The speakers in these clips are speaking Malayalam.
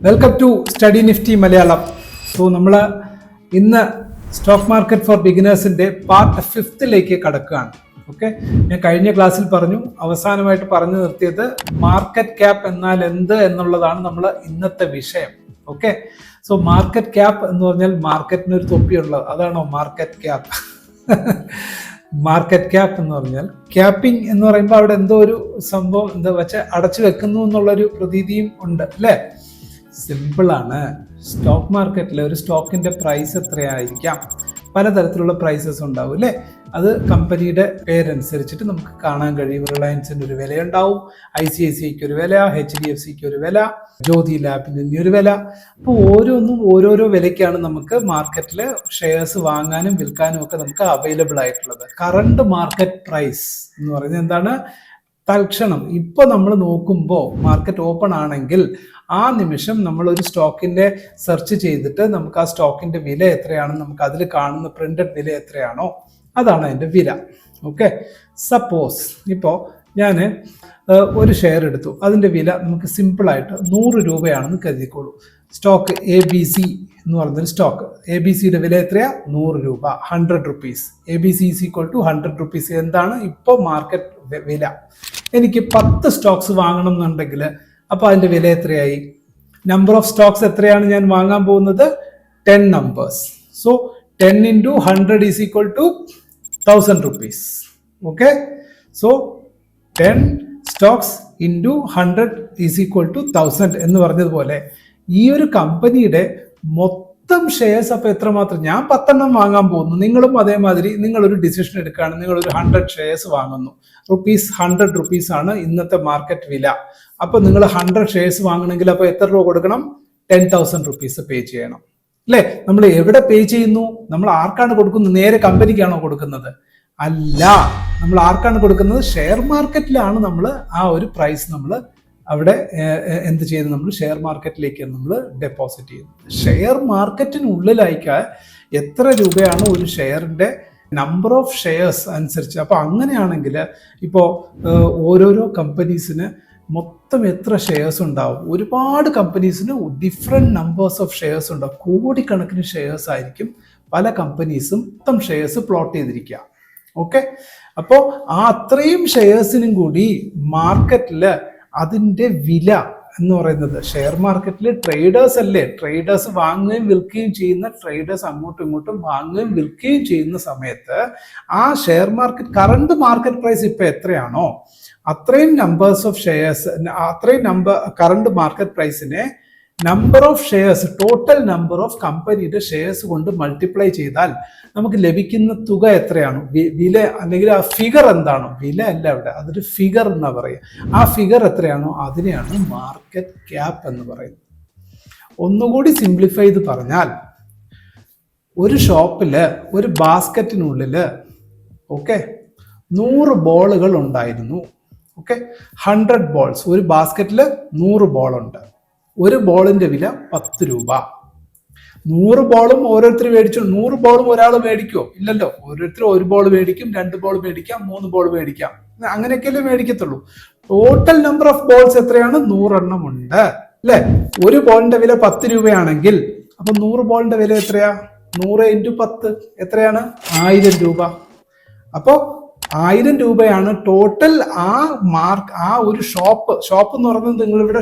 Welcome to study Nifty Malayalam. So നമ്മൾ ഇന്ന് സ്റ്റോക്ക് മാർക്കറ്റ് ഫോർ ബിഗിനേഴ്സിന്റെ പാർട്ട് 5ലേക്ക് കടക്കുകയാണ്. ഓക്കെ, ഞാൻ കഴിഞ്ഞ ക്ലാസ്സിൽ പറഞ്ഞു, അവസാനമായിട്ട് പറഞ്ഞു നിർത്തിയത് മാർക്കറ്റ് ക്യാപ്പ് എന്നാൽ എന്ത് എന്നുള്ളതാണ് നമ്മൾ ഇന്നത്തെ വിഷയം. ഓക്കെ, സോ മാർക്കറ്റ് ക്യാപ്പ് എന്ന് പറഞ്ഞാൽ മാർക്കറ്റിന് ഒരു തൊപ്പിയുള്ളത്, അതാണോ മാർക്കറ്റ് ക്യാപ്പ്? മാർക്കറ്റ് ക്യാപ്പ് എന്ന് പറഞ്ഞാൽ ക്യാപ്പിംഗ് എന്ന് പറയുമ്പോൾ അവിടെ എന്തോ ഒരു സംഭവം എന്താ വെച്ചാൽ അടച്ചു വെക്കുന്നു എന്നുള്ളൊരു പ്രതീതിയും ഉണ്ട് അല്ലേ? സിമ്പിളാണ്. സ്റ്റോക്ക് മാർക്കറ്റിൽ ഒരു സ്റ്റോക്കിന്റെ പ്രൈസ് എത്രയായിരിക്കാം? പലതരത്തിലുള്ള പ്രൈസസ് ഉണ്ടാവും അല്ലേ? അത് കമ്പനിയുടെ പേരനുസരിച്ചിട്ട് നമുക്ക് കാണാൻ കഴിയും. റിലയൻസിന്റെ ഒരു വിലയുണ്ടാവും, ICICIക്ക് ഒരു വില, HDFCക്ക് ഒരു വില, ജ്യോതി ലാബിന് ഒരു വില. അപ്പോൾ ഓരോന്നും ഓരോരോ വിലയ്ക്കാണ് നമുക്ക് മാർക്കറ്റിൽ ഷെയർസ് വാങ്ങാനും വിൽക്കാനും ഒക്കെ നമുക്ക് അവൈലബിൾ ആയിട്ടുള്ളത്. കറണ്ട് മാർക്കറ്റ് പ്രൈസ് എന്ന് പറയുന്നത് എന്താണ്? തൽക്ഷണം ഇപ്പൊ നമ്മൾ നോക്കുമ്പോൾ മാർക്കറ്റ് ഓപ്പൺ ആണെങ്കിൽ ആ നിമിഷം നമ്മൾ ഒരു സ്റ്റോക്കിന്റെ സെർച്ച് ചെയ്തിട്ട് നമുക്ക് ആ സ്റ്റോക്കിന്റെ വില എത്രയാണെന്ന് നമുക്ക് അതിൽ കാണുന്ന പ്രിന്റഡ് വില എത്രയാണോ അതാണ് അതിന്റെ വില. ഓക്കെ, സപ്പോസ് ഇപ്പോൾ ഞാൻ ഒരു ഷെയർ എടുത്തു, അതിന്റെ വില നമുക്ക് സിമ്പിളായിട്ട് 100 രൂപയാണെന്ന് കരുതിക്കോളൂ. സ്റ്റോക്ക് ABC എന്ന് പറയുന്നൊരു സ്റ്റോക്ക്, ABCയുടെ വില എത്രയാ? 100 രൂപ, 100 rupees. ABC is equal to 100 rupees. എന്താണ് ഇപ്പോൾ മാർക്കറ്റ് വില? എനിക്ക് 10 സ്റ്റോക്സ് വാങ്ങണം എന്നുണ്ടെങ്കിൽ അപ്പോൾ അതിന്റെ വില എത്രയായി? നമ്പർ ഓഫ് സ്റ്റോക്സ് എത്രയാണ് ഞാൻ വാങ്ങാൻ പോകുന്നത്? 10 numbers. So 10 into 100 is equal to 1000 rupees. Okay, so 10 stocks into 100 is equal to 1000 എന്ന് പറഞ്ഞതുപോലെ ഈ ഒരു കമ്പനിയുടെ മൊത്തം ഷെയർസ് അപ്പോൾ എത്രമാത്രം? ഞാൻ 10 വാങ്ങാൻ പോകുന്നു, നിങ്ങളും അതേമാതിരി നിങ്ങളൊരു ഡിസിഷൻ എടുക്കുകയാണ്, നിങ്ങളൊരു 100 ഷെയർസ് വാങ്ങുന്നു. ₹100 റുപ്പീസ് ആണ് ഇന്നത്തെ മാർക്കറ്റ് വില. അപ്പോൾ നിങ്ങൾ 100 ഷെയർസ് വാങ്ങണമെങ്കിൽ അപ്പോൾ എത്ര രൂപ കൊടുക്കണം? 10,000 റുപ്പീസ് പേ ചെയ്യണം അല്ലേ? നമ്മൾ എവിടെ പേ ചെയ്യുന്നു? നമ്മൾ ആർക്കാണ് കൊടുക്കുന്നത്? നേരെ കമ്പനിക്കാണോ കൊടുക്കുന്നത്? അല്ല, നമ്മൾ ആർക്കാണ് കൊടുക്കുന്നത്? ഷെയർ മാർക്കറ്റിലാണ് നമ്മൾ ആ ഒരു പ്രൈസ് നമ്മൾ അവിടെ എന്ത് ചെയ്ത് നമ്മൾ ഷെയർ മാർക്കറ്റിലേക്ക് നമ്മൾ ഡെപ്പോസിറ്റ് ചെയ്യുന്നത്. ഷെയർ മാർക്കറ്റിനുള്ളിലായിക്കാൻ എത്ര രൂപയാണ് ഒരു ഷെയറിന്റെ നമ്പർ ഓഫ് ഷെയർസ് അനുസരിച്ച്. അപ്പോൾ അങ്ങനെയാണെങ്കിൽ ഇപ്പോൾ ഓരോരോ കമ്പനീസിന് മൊത്തം എത്ര ഷെയർസ് ഉണ്ടാവും? ഒരുപാട് കമ്പനീസിന് ഡിഫറെൻറ്റ് നമ്പേഴ്സ് ഓഫ് ഷെയർസ് ഉണ്ടാവും. കോടിക്കണക്കിന് ഷെയർസ് ആയിരിക്കും പല കമ്പനീസും മൊത്തം ഷെയർസ് പ്ലോട്ട് ചെയ്തിരിക്കുക. ഓക്കെ, അപ്പോൾ ആ അത്രയും ഷെയർസിനും കൂടി മാർക്കറ്റിൽ അതിൻ്റെ വില എന്ന് പറയുന്നത്, ഷെയർ മാർക്കറ്റിൽ ട്രേഡേഴ്സ് അല്ലേ, ട്രേഡേഴ്സ് വാങ്ങുകയും വിൽക്കുകയും ചെയ്യുന്ന ട്രേഡേഴ്സ് അങ്ങോട്ടും ഇങ്ങോട്ടും വാങ്ങുകയും വിൽക്കുകയും ചെയ്യുന്ന സമയത്ത് ആ share market current market price ഇപ്പം എത്രയാണോ അത്രയും നമ്പേഴ്സ് ഓഫ് ഷെയർസ്, അത്രയും കറണ്ട് മാർക്കറ്റ് പ്രൈസിനെ number of shares, total number of കമ്പനിയുടെ ഷെയർസ് കൊണ്ട് മൾട്ടിപ്ലൈ ചെയ്താൽ നമുക്ക് ലഭിക്കുന്ന തുക എത്രയാണ്? വില അല്ലെങ്കിൽ ആ ഫിഗർ എന്താണോ? വില അല്ല അവിടെ, അതൊരു ഫിഗർ എന്നാ പറയുക. ആ ഫിഗർ എത്രയാണോ അതിനെയാണ് മാർക്കറ്റ് ക്യാപ്പ് എന്ന് പറയുന്നത്. ഒന്നുകൂടി സിംപ്ലിഫൈ ചെയ്ത് പറഞ്ഞാൽ, ഒരു ഷോപ്പില് ഒരു ബാസ്ക്കറ്റിനുള്ളില് 100 ബോളുകൾ ഉണ്ടായിരുന്നു. 100 ബോൾസ്, ഒരു ബാസ്ക്കറ്റിൽ 100 ബോളുണ്ട്. ഒരു ബോളിന്റെ വില 10 രൂപ. 100 ബോളും ഓരോരുത്തർ മേടിച്ചു. 100 ബോളും ഒരാൾ മേടിക്കുമോ? ഇല്ലല്ലോ. ഓരോരുത്തർ 1 ബോൾ മേടിക്കും, 2 ബോൾ മേടിക്കാം, 3 ബോൾ മേടിക്കാം, അങ്ങനെയൊക്കെയല്ലേ മേടിക്കത്തുള്ളൂ. ടോട്ടൽ നമ്പർ ഓഫ് ബോൾസ് എത്രയാണ്? 100 എണ്ണം ഉണ്ട് അല്ലെ? ഒരു ബോളിന്റെ വില 10 രൂപയാണെങ്കിൽ അപ്പൊ 100 ബോളിന്റെ വില എത്രയാ? 100 × 10 എത്രയാണ്? 1000 രൂപ. അപ്പോ 1000 രൂപയാണ് ടോട്ടൽ ആ ഒരു ഷോപ്പ് എന്ന് പറയുന്നത് നിങ്ങളിവിടെ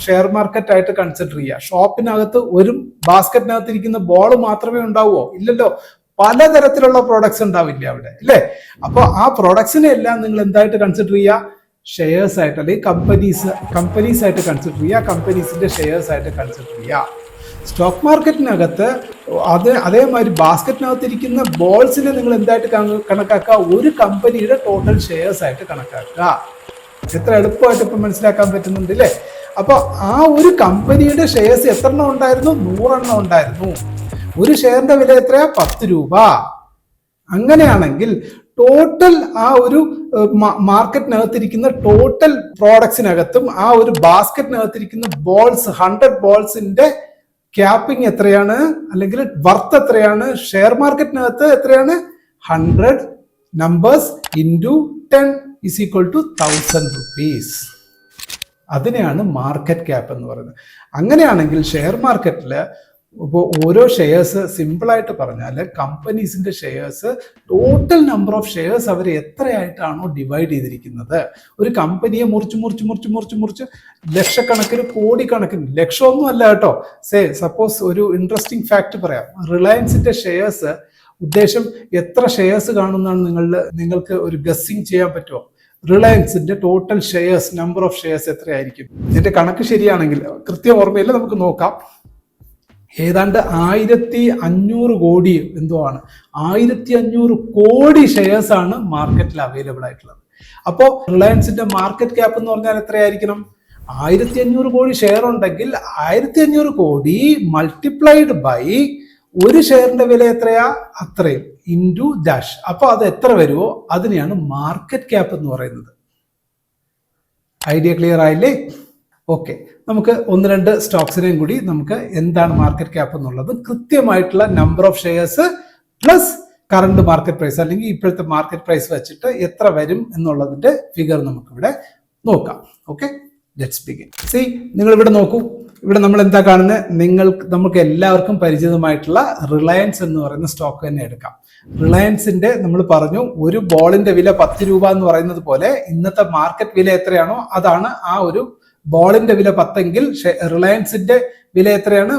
ഷെയർ മാർക്കറ്റ് ആയിട്ട് കൺസിഡർ ചെയ്യുക. ഷോപ്പിനകത്ത് ഒരു ബാസ്ക്കറ്റിനകത്ത് ഇരിക്കുന്ന ബോൾ മാത്രമേ ഉണ്ടാവുമോ? ഇല്ലല്ലോ. പലതരത്തിലുള്ള പ്രോഡക്ട്സ് ഉണ്ടാവില്ല അവിടെ അല്ലേ? അപ്പോൾ ആ പ്രോഡക്ട്സിനെ എല്ലാം നിങ്ങൾ എന്തായിട്ട് കൺസിഡർ ചെയ്യുക? ഷെയർസ് ആയിട്ട്, അല്ലെങ്കിൽ കമ്പനീസ് ആയിട്ട് കൺസിഡർ ചെയ്യുക, കമ്പനീസിന്റെ ഷെയർസ് ആയിട്ട് കൺസിഡർ ചെയ്യുക. സ്റ്റോക്ക് മാർക്കറ്റിനകത്ത് അതേമാതിരി ബാസ്ക്കറ്റിനകത്ത് ഇരിക്കുന്ന ബോൾസിനെ നിങ്ങൾ എന്തായിട്ട് കണക്കാക്കുക? ഒരു കമ്പനിയുടെ ടോട്ടൽ ഷെയർസ് ആയിട്ട് കണക്കാക്കുക. എത്ര എളുപ്പമായിട്ട് ഇപ്പം മനസ്സിലാക്കാൻ പറ്റുന്നുണ്ട് അല്ലേ? അപ്പൊ ആ ഒരു കമ്പനിയുടെ ഷെയർസ് എത്ര എണ്ണം ഉണ്ടായിരുന്നു? 100 എണ്ണം ഉണ്ടായിരുന്നു. ഒരു ഷെയറിന്റെ വില എത്രയാ? 10 രൂപ. അങ്ങനെയാണെങ്കിൽ ടോട്ടൽ ആ ഒരു മാർക്കറ്റിനകത്തിരിക്കുന്ന ടോട്ടൽ പ്രോഡക്ട്സിനകത്തും ആ ഒരു ബാസ്ക്കറ്റിനകത്തിരിക്കുന്ന ബോൾസ്, 100 ബോൾസിന്റെ ക്യാപ്പിംഗ് എത്രയാണ്, അല്ലെങ്കിൽ വർത്ത് എത്രയാണ്? ഷെയർ മാർക്കറ്റിനകത്ത് എത്രയാണ്? 100 numbers into 10 is equal to 1000 rupees. അതിനെയാണ് മാർക്കറ്റ് ക്യാപ്പ് എന്ന് പറയുന്നത്. അങ്ങനെയാണെങ്കിൽ ഷെയർ മാർക്കറ്റിൽ ഇപ്പോൾ ഓരോ ഷെയർസ് സിമ്പിളായിട്ട് പറഞ്ഞാൽ കമ്പനീസിന്റെ shares total number of shares അവർ എത്രയായിട്ടാണോ ഡിവൈഡ് ചെയ്തിരിക്കുന്നത്, ഒരു കമ്പനിയെ മുറിച്ച് ലക്ഷക്കണക്കിന് കോടിക്കണക്കിന്, ലക്ഷമൊന്നും അല്ല കേട്ടോ, സപ്പോസ് ഒരു ഇൻട്രസ്റ്റിംഗ് ഫാക്ട് പറയാം. റിലയൻസിന്റെ ഷെയർസ് ഉദ്ദേശം എത്ര ഷെയർസ് കാണുന്നതാണ് നിങ്ങൾക്ക് ഒരു ഗസ്സിങ് ചെയ്യാൻ പറ്റുമോ? റിലയൻസിന്റെ total shares, number of shares എത്രയായിരിക്കും? ഇതിന്റെ കണക്ക് ശരിയാണെങ്കിൽ, കൃത്യം ഓർമ്മയില്ല, നമുക്ക് നോക്കാം. ഏതാണ്ട് 1500 കോടി എന്തോ ആണ്, 1500 കോടി ഷെയർസ് ആണ് മാർക്കറ്റിൽ അവൈലബിൾ ആയിട്ടുള്ളത്. അപ്പോൾ റിലയൻസിന്റെ മാർക്കറ്റ് ക്യാപ്പ് എന്ന് പറഞ്ഞാൽ എത്രയായിരിക്കണം? 1500 കോടി ഷെയർ ഉണ്ടെങ്കിൽ 1500 കോടി മൾട്ടിപ്ലൈഡ് ബൈ ഒരു ഷെയറിന്റെ വില എത്രയാ, അത്രയും ഇൻറ്റു ഡാഷ്. അപ്പൊ അത് എത്ര വരുമോ അതിനെയാണ് മാർക്കറ്റ് ക്യാപ്പ് എന്ന് പറയുന്നത്. ഐഡിയ ക്ലിയർ ആയില്ലേ? ഓക്കെ, നമുക്ക് ഒന്ന് രണ്ട് സ്റ്റോക്സിനെയും കൂടി നമുക്ക് എന്താണ് മാർക്കറ്റ് ക്യാപ്പ് എന്നുള്ളത് കൃത്യമായിട്ടുള്ള number of shares plus current market price അല്ലെങ്കിൽ ഇപ്പോഴത്തെ മാർക്കറ്റ് പ്രൈസ് വെച്ചിട്ട് എത്ര വരും എന്നുള്ളതിന്റെ ഫിഗർ നമുക്കിവിടെ നോക്കാം. Okay, let's begin. സി, നിങ്ങൾ ഇവിടെ നോക്കൂ. ഇവിടെ നമ്മൾ എന്താ കാണുന്നത്? നമുക്ക് എല്ലാവർക്കും പരിചിതമായിട്ടുള്ള റിലയൻസ് എന്ന് പറയുന്ന സ്റ്റോക്ക് തന്നെ എടുക്കാം. റിലയൻസിന്റെ നമ്മൾ പറഞ്ഞു ഒരു ബോളിന്റെ വില 10 രൂപ എന്ന് പറയുന്നത് പോലെ ഇന്നത്തെ മാർക്കറ്റ് വില എത്രയാണോ അതാണ് ആ ഒരു ബോളിന്റെ വില 10 എങ്കിൽ റിലയൻസിന്റെ വില എത്രയാണ്?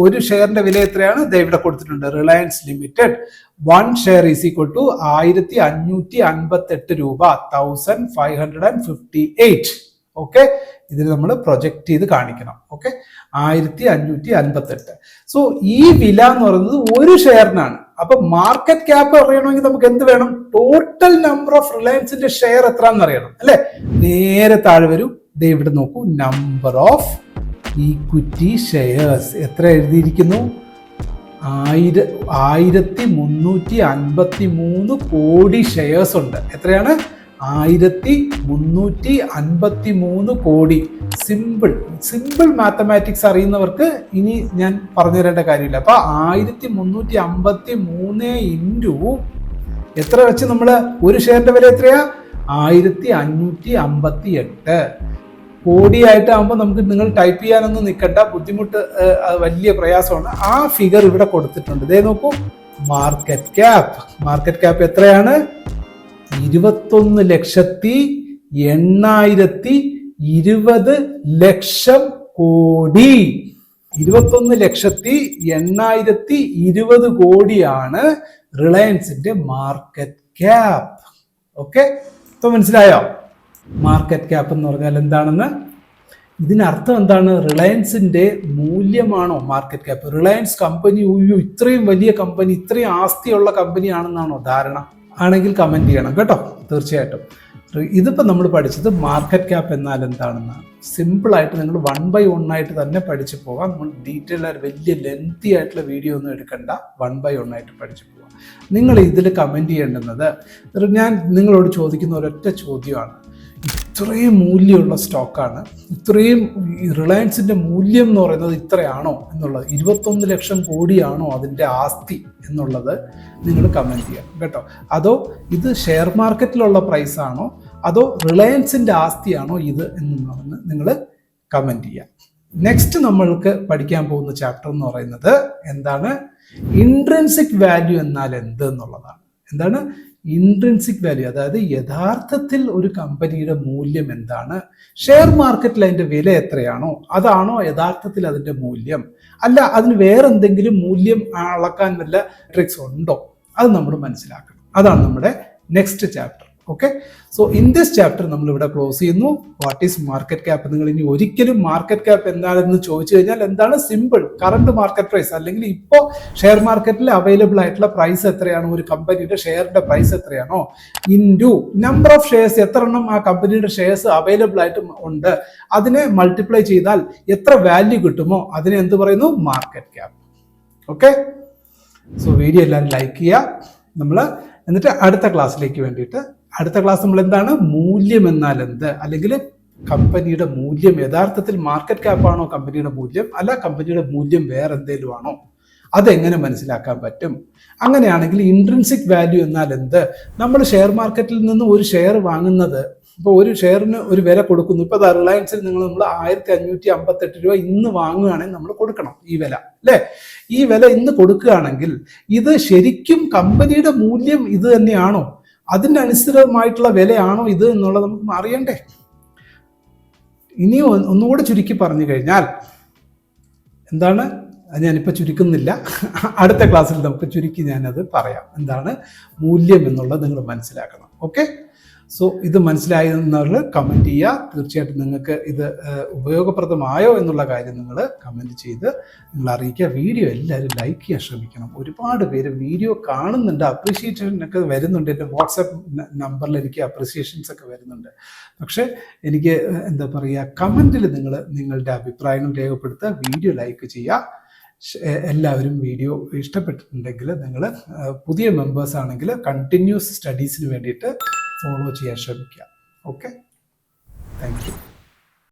ഒരു ഷെയറിന്റെ വില എത്രയാണ്? ഇവിടെ കൊടുത്തിട്ടുണ്ട്. Reliance limited 1 share is equal to 1558 രൂപ, 1558. ഓക്കെ, ഇതിന് നമ്മൾ പ്രൊജക്ട് ചെയ്ത് കാണിക്കണം. ഓക്കെ, 1558. സോ ഈ വില എന്ന് പറയുന്നത് ഒരു ഷെയറിനാണ്. അപ്പൊ മാർക്കറ്റ് ക്യാപ്പ് അറിയണമെങ്കിൽ നമുക്ക് എന്ത് വേണം? ടോട്ടൽ നമ്പർ ഓഫ് റിലയൻസിന്റെ ഷെയർ എത്രയാണെന്ന് അറിയണം അല്ലെ? നേരെ താഴെ വരും. ഇവിടെ നോക്കൂ, നമ്പർ ഓഫ് ഈക്വിറ്റി ഷെയർസ് എത്ര എഴുതിയിരിക്കുന്നു? 1353 കോടി ഷെയർസ് ഉണ്ട്. എത്രയാണ്? 1353 കോടി. സിമ്പിൾ മാത്തമാറ്റിക്സ് അറിയുന്നവർക്ക് ഇനി ഞാൻ പറഞ്ഞു തരേണ്ട കാര്യമില്ല. അപ്പൊ 1353 ഇൻറ്റു എത്ര വെച്ച് നമ്മൾ ഒരു ഷെയറിന്റെ വില എത്രയാ? 1558 കോടിയായിട്ടാകുമ്പോൾ നിങ്ങൾ ടൈപ്പ് ചെയ്യാനൊന്നും നിൽക്കണ്ട, ബുദ്ധിമുട്ട് വലിയ പ്രയാസമാണ്. ആ ഫിഗർ ഇവിടെ കൊടുത്തിട്ടുണ്ട്. ഇതേ നോക്കൂ, മാർക്കറ്റ് ക്യാപ്പ് എത്രയാണ്? 21,820,00,000 കോടി. 21,820,000 കോടിയാണ് റിലയൻസിന്റെ മാർക്കറ്റ് ക്യാപ്പ്. ഓക്കെ, ഇപ്പൊ മനസ്സിലായോ മാർക്കറ്റ് ക്യാപ്പ് എന്ന് പറഞ്ഞാൽ എന്താണെന്ന്? ഇതിനർത്ഥം എന്താണ്? റിലയൻസിന്റെ മൂല്യമാണോ മാർക്കറ്റ് ക്യാപ്പ്? റിലയൻസ് കമ്പനി ഇത്രയും വലിയ കമ്പനി, ഇത്രയും ആസ്തിയുള്ള കമ്പനിയാണെന്നാണോ ധാരണ? ആണെങ്കിൽ കമന്റ് ചെയ്യണം കേട്ടോ, തീർച്ചയായിട്ടും. ഇതിപ്പോ നമ്മൾ പഠിച്ചത് മാർക്കറ്റ് ക്യാപ്പ് എന്നാൽ എന്താണെന്നാണ്. സിമ്പിളായിട്ട് നിങ്ങൾ 1 by 1 ആയിട്ട് തന്നെ പഠിച്ചു പോകാം. നമ്മൾ ഡീറ്റെയിൽ ആയിട്ട് വലിയ ലെങ്തി ആയിട്ടുള്ള വീഡിയോ ഒന്നും എടുക്കണ്ട, 1 by 1 ആയിട്ട് പഠിച്ചു പോകാം. നിങ്ങൾ ഇതിൽ കമന്റ് ചെയ്യേണ്ടുന്നത്, ഞാൻ നിങ്ങളോട് ചോദിക്കുന്ന ഒരൊറ്റ ചോദ്യമാണ്. ഇത്രയും മൂല്യമുള്ള സ്റ്റോക്കാണ്, ഇത്രയും റിലയൻസിന്റെ മൂല്യം എന്ന് പറയുന്നത് ഇത്രയാണോ എന്നുള്ളത്, 21 ലക്ഷം കോടിയാണോ അതിൻ്റെ ആസ്തി എന്നുള്ളത് നിങ്ങൾ കമന്റ് ചെയ്യാം കേട്ടോ. അതോ ഇത് ഷെയർ മാർക്കറ്റിലുള്ള പ്രൈസ് ആണോ അതോ റിലയൻസിന്റെ ആസ്തിയാണോ ഇത് എന്ന് നിങ്ങൾ കമന്റ് ചെയ്യാം. നെക്സ്റ്റ് നമ്മൾക്ക് പഠിക്കാൻ പോകുന്ന ചാപ്റ്റർ എന്ന് പറയുന്നത് എന്താണ്? ഇൻട്രിൻസിക് വാല്യൂ എന്നാൽ എന്ത് എന്നുള്ളതാണ്. എന്താണ് ഇൻട്രിൻസിക് വാല്യൂ? അതായത് യഥാർത്ഥത്തിൽ ഒരു കമ്പനിയുടെ മൂല്യം എന്താണ്? ഷെയർ മാർക്കറ്റിൽ അതിന്റെ വില എത്രയാണോ അതാണോ യഥാർത്ഥത്തിൽ അതിന്റെ മൂല്യം? അല്ല, അതിന് വേറെ എന്തെങ്കിലും മൂല്യം അളക്കാൻ വല്ല ട്രിക്സ് ഉണ്ടോ? അത് നമ്മൾ മനസ്സിലാക്കണം. അതാണ് നമ്മുടെ next chapter. Okay, so in this chapter നമ്മൾ ഇവിടെ ക്ലോസ് ചെയ്യുന്നു. What is market cap? നിങ്ങൾ ഇനി ഒരിക്കലും മാർക്കറ്റ് ക്യാപ്പ് എന്താണെന്ന് ചോദിച്ചു കഴിഞ്ഞാൽ എന്താണ്? സിമ്പിൾ കറണ്ട് മാർക്കറ്റ് പ്രൈസ്, അല്ലെങ്കിൽ ഇപ്പോൾ ഷെയർ മാർക്കറ്റിൽ അവൈലബിൾ ആയിട്ടുള്ള പ്രൈസ് എത്രയാണോ, ഒരു കമ്പനിയുടെ ഷെയറിന്റെ പ്രൈസ് എത്രയാണോ, ഇൻറ്റു നമ്പർ ഓഫ് ഷെയർസ്, എത്ര എണ്ണം ആ കമ്പനിയുടെ ഷെയർസ് അവൈലബിൾ ആയിട്ട് ഉണ്ട്, അതിനെ മൾട്ടിപ്ലൈ ചെയ്താൽ എത്ര വാല്യൂ കിട്ടുമോ അതിനെ എന്ത് പറയുന്നു? Market cap. Okay, so video എല്ലാവരും ലൈക്ക് ചെയ്യുക. എന്നിട്ട് അടുത്ത ക്ലാസ്സിലേക്ക് വേണ്ടിയിട്ട്, അടുത്ത ക്ലാസ് നമ്മൾ എന്താണ്? മൂല്യം എന്നാൽ എന്ത്, അല്ലെങ്കിൽ കമ്പനിയുടെ മൂല്യം യഥാർത്ഥത്തിൽ മാർക്കറ്റ് ക്യാപ്പ് ആണോ കമ്പനിയുടെ മൂല്യം, അല്ല കമ്പനിയുടെ മൂല്യം വേറെ എന്തെങ്കിലും ആണോ, അതെങ്ങനെ മനസ്സിലാക്കാൻ പറ്റും? അങ്ങനെയാണെങ്കിൽ ഇൻട്രിൻസിക് വാല്യൂ എന്നാൽ എന്ത്? നമ്മൾ ഷെയർ മാർക്കറ്റിൽ നിന്ന് ഒരു ഷെയർ വാങ്ങുന്നത് ഇപ്പോൾ ഒരു ഷെയറിന് ഒരു വില കൊടുക്കുന്നു. ഇപ്പോൾ റിലയൻസിൽ നമ്മൾ 1558 രൂപ ഇന്ന് വാങ്ങുകയാണെങ്കിൽ നമ്മൾ കൊടുക്കണം ഈ വില, അല്ലേ? ഈ വില ഇന്ന് കൊടുക്കുകയാണെങ്കിൽ ഇത് ശരിക്കും കമ്പനിയുടെ മൂല്യം ഇത് തന്നെയാണോ, അതിനനുസൃതമായിട്ടുള്ള വിലയാണോ ഇത് എന്നുള്ളത് നമുക്ക് അറിയണ്ടേ? ഇനി ഒന്നുകൂടെ ചുരുക്കി പറഞ്ഞു കഴിഞ്ഞാൽ എന്താണ്, ഞാനിപ്പോൾ ചുരുക്കുന്നില്ല, അടുത്ത ക്ലാസ്സിൽ നമുക്ക് ചുരുക്കി ഞാനത് പറയാം. എന്താണ് മൂല്യം എന്നുള്ളത് നിങ്ങൾ മനസ്സിലാക്കണം. ഓക്കെ, സോ ഇത് മനസ്സിലായെന്നുള്ളത് കമൻറ്റ് ചെയ്യുക. തീർച്ചയായിട്ടും നിങ്ങൾക്ക് ഇത് ഉപയോഗപ്രദമായോ എന്നുള്ള കാര്യം നിങ്ങൾ കമൻറ്റ് ചെയ്ത് നിങ്ങൾ അറിയിക്കുക. വീഡിയോ എല്ലാവരും ലൈക്ക് ചെയ്യാൻ ശ്രമിക്കണം. ഒരുപാട് പേര് വീഡിയോ കാണുന്നുണ്ട്, അപ്രീഷിയേഷനൊക്കെ വരുന്നുണ്ട്. എൻ്റെ വാട്സാപ്പ് നമ്പറിൽ എനിക്ക് അപ്രീസിയേഷൻസ് ഒക്കെ വരുന്നുണ്ട്. പക്ഷേ എനിക്ക് എന്താ പറയുക, കമൻറ്റിൽ നിങ്ങൾ നിങ്ങളുടെ അഭിപ്രായങ്ങൾ രേഖപ്പെടുത്തുക, വീഡിയോ ലൈക്ക് ചെയ്യുക. എല്ലാവരും വീഡിയോ ഇഷ്ടപ്പെട്ടിട്ടുണ്ടെങ്കിൽ നിങ്ങൾ പുതിയ മെമ്പേഴ്സ് ആണെങ്കിൽ കണ്ടിന്യൂസ് സ്റ്റഡീസിന് വേണ്ടിയിട്ട് ഫോളോ ചെയ്യാൻ ശ്രമിക്കുക. Okay, thank you.